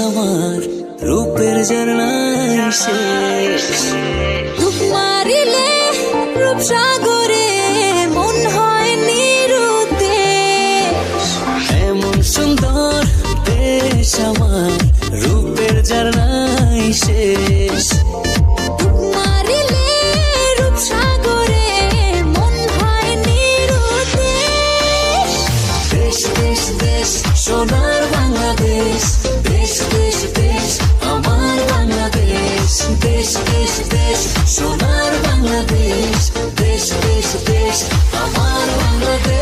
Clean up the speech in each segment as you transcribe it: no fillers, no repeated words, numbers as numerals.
আমার রূপের ঝর্ণায় শেষ। ডুব মারিলে রূপসাগরে মন হয় নিরুদ্দেশ। এমন সুন্দর দেশ আমার রূপের ঝর্ণায় শেষ। ডুব মারিলে রূপসাগরে মন হয় নিরুদ্দেশ। দেশ দেশ দেশ সোনার বাংলাদেশ, দেশ দেশ দেশ আমার বাংলাদেশ। দেশ দেশ দেশ সোনার বাংলাদেশ, দেশ দেশ দেশ আমার বাংলাদেশ।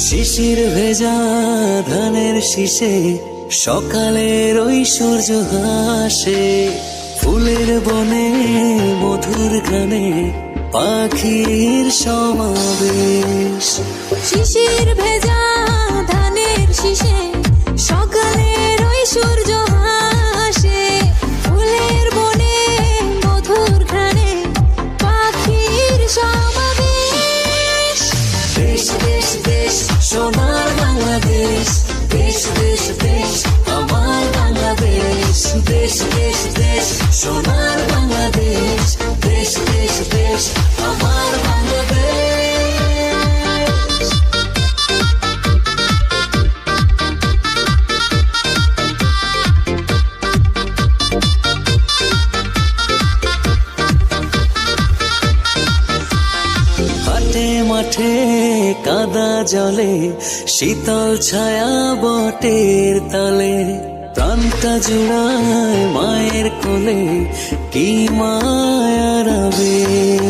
শিশির ভেজা ধানের শীষে সকালের ওই সূর্য হাসে। ফুলের বনে মধুর গানে পাখির সমাবেশ। শিশির ভেজা ধানের শীষে সকালের ওই সূর্য হাসে। ফুলের বনে মধুর ঘ্রাণে পাখির সমাবেশ। দেশ দেশ দেশ সোনার বাংলাদেশ, দেশ দেশ দেশ আমার বাংলাদেশ। দেশ দেশ দেশ সোনার বাংলাদেশ, দেশ দেশ দেশ আমার বাংলাদেশ। হাটে মাঠে কাদা জলে শীতল ছায়া বটের তলে। প্রাণটা জুড়ায় মায়ের কোলে কি মায়ার আবেশ।